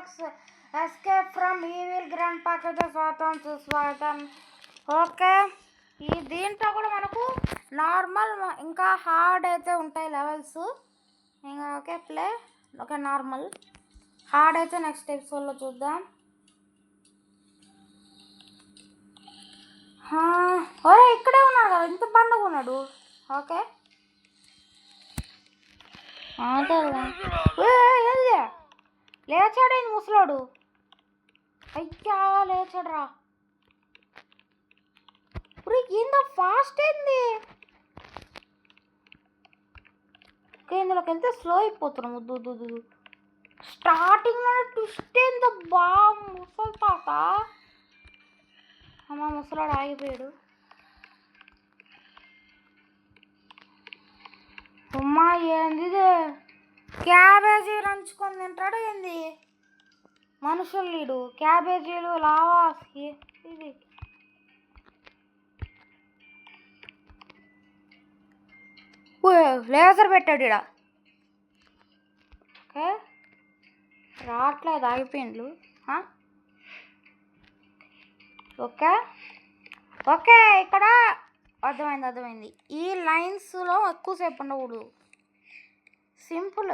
Box escape from evil grand పాకి స్వాగతం సుస్వాగతం. ఓకే, ఈ దీంట్లో కూడా మనకు నార్మల్ ఇంకా హార్డ్ అయితే ఉంటాయి లెవెల్స్. ఇంకా okay play. Okay, normal hard అయితే నెక్స్ట్ ఎపిసోడ్లో చూద్దాం. ఒరే ఇక్కడే ఉన్నాడు కదా, ఇంత పండుగ ఉన్నాడు. ఓకే ఏంది లేచాడేంది ముసలాడు? అయ్యా లేచాడు రా. ఇప్పుడు ఇంత ఫాస్ట్ ఏంది? ఓకే, ఇందులోకి వెళ్తే స్లో అయిపోతున్నాం. వద్దు స్టార్టింగ్లోనే ట్విస్ట్ ఏందో బా ముసలి తాత. అమ్మ ముసలాడు ఆగిపోయాడు. అమ్మా ఏంది క్యాబేజీ రంచుకొని తింటాడు ఏంది మనుషులు? లీడు క్యాబేజీలు లావాస్ ఇది లేజర్ పెట్టాడు ఇడ. ఓకే రావట్లేదు, ఆగిపోయిండ్లు. ఓకే ఓకే ఇక్కడ అర్థమైంది. ఈ లైన్స్లో ఎక్కువసేపు ఉండకూడదు. Simple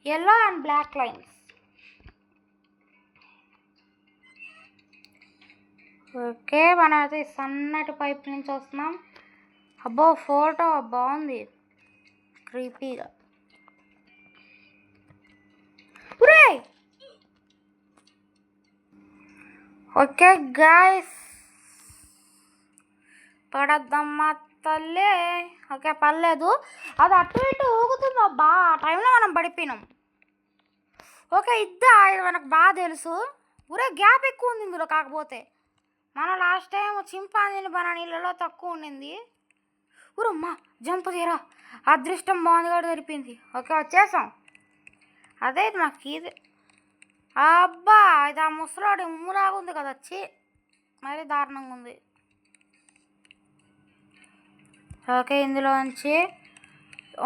yellow and black lines. Okay, మనం అయితే సన్నటి పైప్ నుంచి వస్తున్నాం. అబ్బో ఫోటో బాగుంది, క్రీపీగా. ఓకే గాయస్, పడద్దమ్మా తల్లే. ఓకే పర్లేదు, అది అటు ఇటు ఊగుతుంది. అబ్బా ఆ టైంలో మనం పడిపోయినాం. ఓకే ఇది మనకు బాగా తెలుసు. గ్యాప్ ఎక్కువ ఉంది ఇందులో. కాకపోతే మనం లాస్ట్ టైం చింపాంజీని నీళ్ళలో తక్కువ ఉండింది. అమ్మా జంప్ చేయరా, అదృష్టం బాగుంది కూడా సరిపోయింది. ఓకే వచ్చేసాం. అదే నాకు ఇది. అబ్బా ఇది ఆ ముసలాడు ఉమ్ములాగా ఉంది కదా, వచ్చి మరీ దారుణంగా ఉంది. ఓకే ఇందులోంచి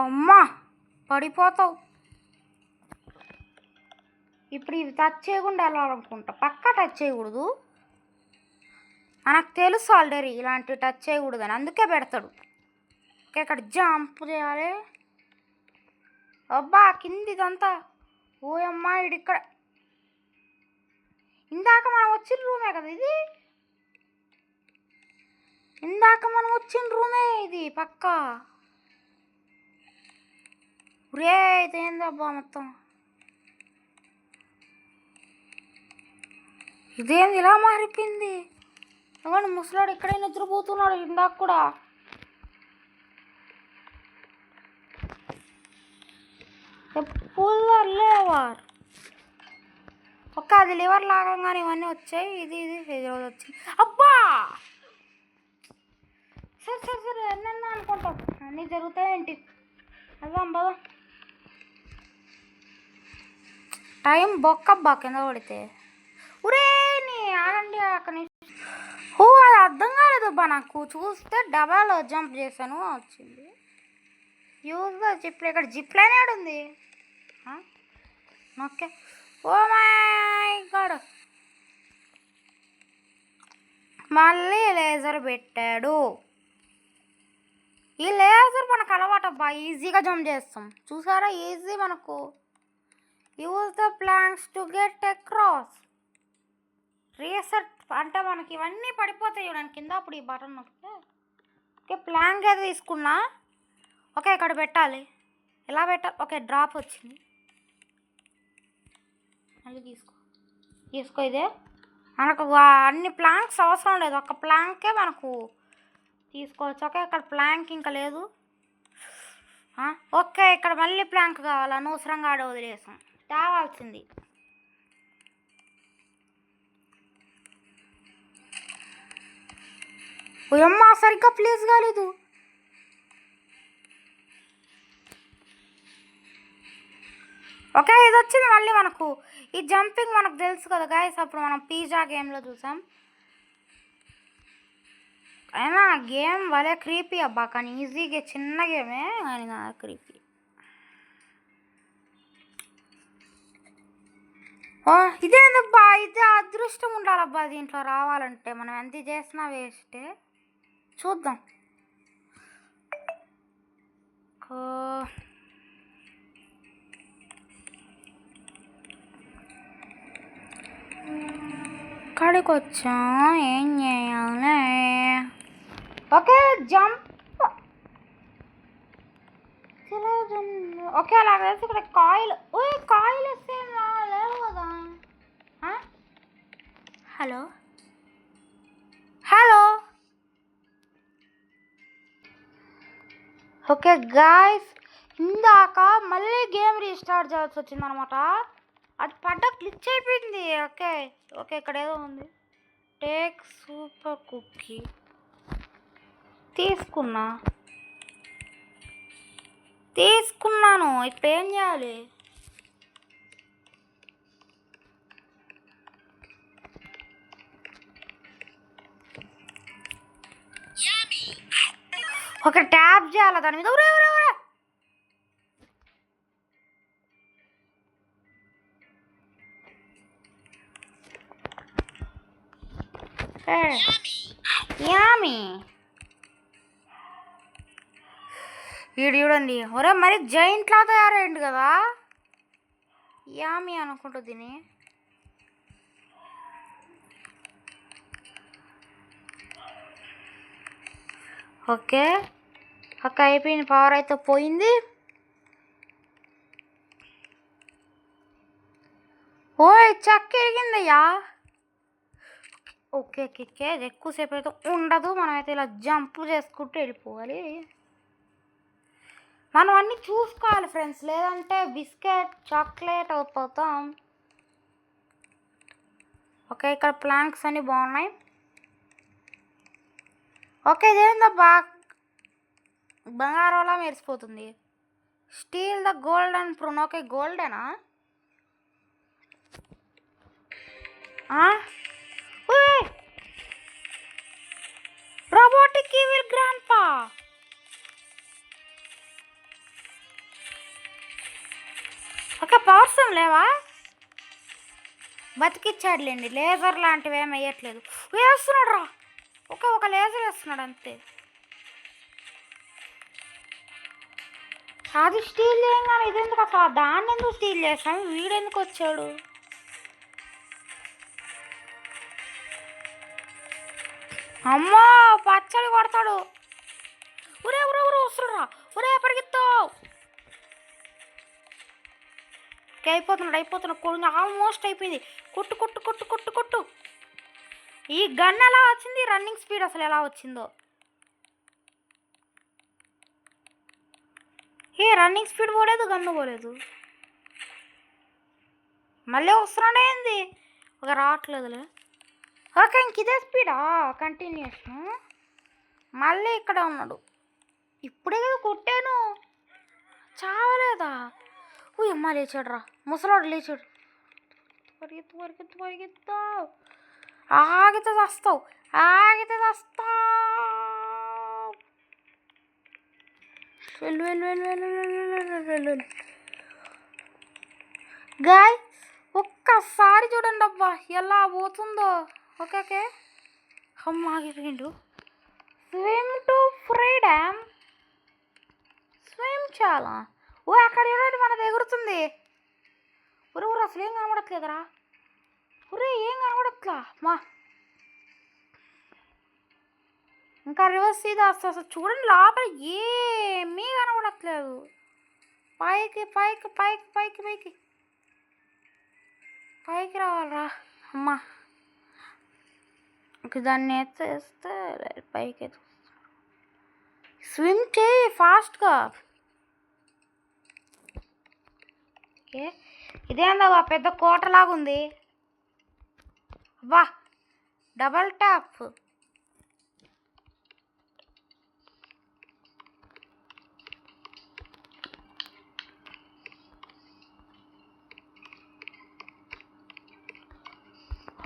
అమ్మా పడిపోతావు. ఇప్పుడు ఇవి టచ్ చేయకుండా వెళ్ళాలనుకుంటా. పక్కా టచ్ చేయకూడదు, మనకు తెలుసు ఆల్రెడీ ఇలాంటివి టచ్ చేయకూడదని, అందుకే పెడతాడు. ఓకే ఇక్కడ జంప్ చేయాలి. అబ్బా కింది ఇదంతా. ఓయమ్మా ఇది ఇక్కడ ఇందాక మనం వచ్చిన రూమే కదా ఇది. ఇందాక మనం వచ్చిన రూమే ఇది పక్కా. ఇదేందబ్బా మొత్తం, ఇదేంది ఇలా మారిపోయింది? ఎవరు ముసలాడు ఇక్కడే నిద్రపోతున్నాడు ఇందాక కూడా. పుల్లర్ లేవర్. ఒక్క అది లివర్ లాగంగానే ఇవన్నీ వచ్చాయి. ఇది రోజు వచ్చింది. అబ్బా సరే ఎన్నెన్న అనుకుంటాం, అన్నీ జరుగుతాయేంటి? అదాం బాదా టైం బొక్కబ్బా కింద పడితే. నీ ఆగండి అక్కడ. అది అర్థం కాలేదబ్బా నాకు. చూస్తే డబల్ జంప్ చేశాను వచ్చింది. Use the zip. ఇక్కడ జిప్ లైన్ ఉంది. ఓకే ఓ మై గాడ్, మళ్ళీ లేజర్ పెట్టాడు. ఈ లేజర్ మనకు అలవాటు అబ్బా, ఈజీగా జంప్ చేస్తాం. చూసారా ఈజీ మనకు. Use the planks to get across. Reset అంటే మనకి ఇవన్నీ పడిపోతాయి చూడండి కింద. అప్పుడు ఈ బటన్ నొక్కితే ఓకే ప్లాంక్ ఏది తీసుకున్నా. ఓకే ఇక్కడ పెట్టాలి. ఎలా పెట్టాలి? ఓకే డ్రాప్ వచ్చింది. మళ్ళీ తీసుకో ఇదే. మనకు అన్ని ప్లాంక్స్ అవసరం లేదు, ఒక ప్లాంకే మనకు తీసుకోవచ్చు. ఓకే ఇక్కడ ప్లాంక్ ఇంకా లేదు. ఓకే ఇక్కడ మళ్ళీ ప్లాంక్ కావాలి, అనవసరంగా ఆడ వదిలేసాం, తేవాల్సింది. అమ్మా సరిగ్గా ప్లేస్ కాలేదు. ఓకే ఇది వచ్చింది మళ్ళీ మనకు. ఈ జంపింగ్ మనకు తెలుసు కదా గాయస్, అప్పుడు మనం పిజ్జా గేమ్లో చూసాం. అయినా గేమ్ భలే క్రీపీ అబ్బా, కానీ ఈజీగా చిన్న గేమే కానీ క్రీపీ. ఇదేందబ్బా, ఇది అదృష్టం ఉండాలబ్బా దీంట్లో రావాలంటే. మనం ఎంత చేసినా వేస్టే. చూద్దాం. ఇక్కడికి వచ్చాం, ఏం చేయాలి? Okay, jump. ఓకే, అలా వేసి ఇక్కడ కాయిల్. కాయిల్ వస్తే లేవు కదా. Hello hello. ఓకే గాయ్స్, ఇందాక మళ్ళీ గేమ్ రీస్టార్ట్ చేయాల్సి వచ్చింది అనమాట. అది గ్లిచ్ అయిపోయింది. ఓకే ఓకే, ఇక్కడ ఏదో ఉంది. టేక్ సూపర్ కుక్కీ తీసుకున్నాను. ఇప్పుడు ఏం చేయాలి? ఒక ట్యాప్ చేయాలి దాని మీద. యామి వీడు చూడండి. మరి జైంట్లా తయారైంది కదా. యామి అనుకుంటూ దీని. ఓకే ఓకే, అయిపోయింది. పవర్ అయితే పోయింది. చెక్క ఎరిగిందయ్యా. ఓకే ఓకే, ఎక్కువసేపు అయితే ఉండదు. మనమైతే ఇలా జంప్ చేసుకుంటూ వెళ్ళిపోవాలి. మనం అన్నీ చూసుకోవాలి ఫ్రెండ్స్, లేదంటే బిస్కెట్ చాక్లెట్ అయిపోతాం. ఓకే, ఇక్కడ ప్లాంక్స్ అన్నీ బాగున్నాయి. ఓకే, ఇదేందబ్బా బంగారంలా మెరిసిపోతుంది. Steal the golden prune. Okay, గోల్డెనా? Robotic evil grandpa. Okay, powers లేవా? బతికిచ్చాడులేండి. లేజర్ లాంటివి ఏమి వేయట్లేదు. వేస్తున్నాడు రా. ఒక లేజర్ వేస్తున్నాడు అంతే. అది స్టీల్ చేయగానే ఇదెందుకు అసలు? దాన్ని ఎందుకు స్టీల్ చేస్తాం? వీడెందుకు వచ్చాడు? అమ్మో, పచ్చడి కొడతాడు. ఊరే వస్తురా. పరిగెత్తావు. అయిపోతున్నాడు. కొడుకు ఆల్మోస్ట్ అయిపోయింది. కొట్టు. ఈ గన్ ఎలా వచ్చింది? రన్నింగ్ స్పీడ్ అసలు ఎలా వచ్చిందో. రన్నింగ్ స్పీడ్ పోలేదు, గన్ను పోలేదు. మళ్ళీ వస్తున్నాడే ఏంది? రావట్లేదులే. ఓకే, ఇంక ఇదే స్పీడా? కంటిన్యూషన్. మళ్ళీ ఇక్కడ ఉన్నాడు. ఇప్పుడే కదా కొట్టాను, చావలేదా? అమ్మ లేచాడు రా. ముసలాడు లేచాడు. పరిగెత్తు. ఆగితే వస్తావు. వెళ్ళు. గాయ్, ఒక్కసారి చూడండి అబ్బా ఎలా పోతుందో. ఓకే అమ్మ ఆగిపోయిండు. Swim to freedom. స్విమ్ చాలా. అక్కడ చూడండి, మనది ఎగురుతుంది. అసలు ఏం కనబడట్లేదురా. ఏం కనబడట్లా మా. ఇంకా రివర్స్ సీదా అసలు చూడండి, లోపల ఏమీ కనబడట్లేదు. పైకి రావాలరా అమ్మా. దాన్ని ఎత్తేస్తే పైకి స్విమ్ చేయి ఫాస్ట్గా. ఓకే, ఇదేందా పెద్ద కోటలాగా ఉంది. అబ్బా, double tap.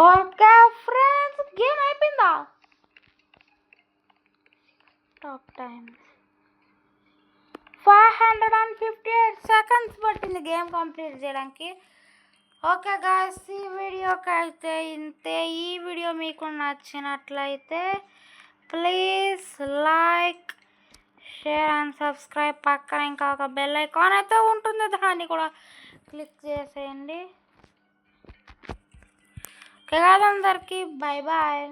Okay friends, game అయిపోయిందా? టాప్ టైం 558 seconds పట్టింది గేమ్ కంప్లీట్ చేయడానికి. ఓకే గాయ్స్, ఈ వీడియోకి అయితే ఇంతే. ఈ వీడియో మీకు నచ్చినట్లయితే please like, share and subscribe. పక్కన ఇంకా ఒక బెల్ ఐకాన్ అయితే ఉంటుంది, దాన్ని కూడా క్లిక్ చేసేయండి. ఓకే, అందరికీ బాయ్ బాయ్.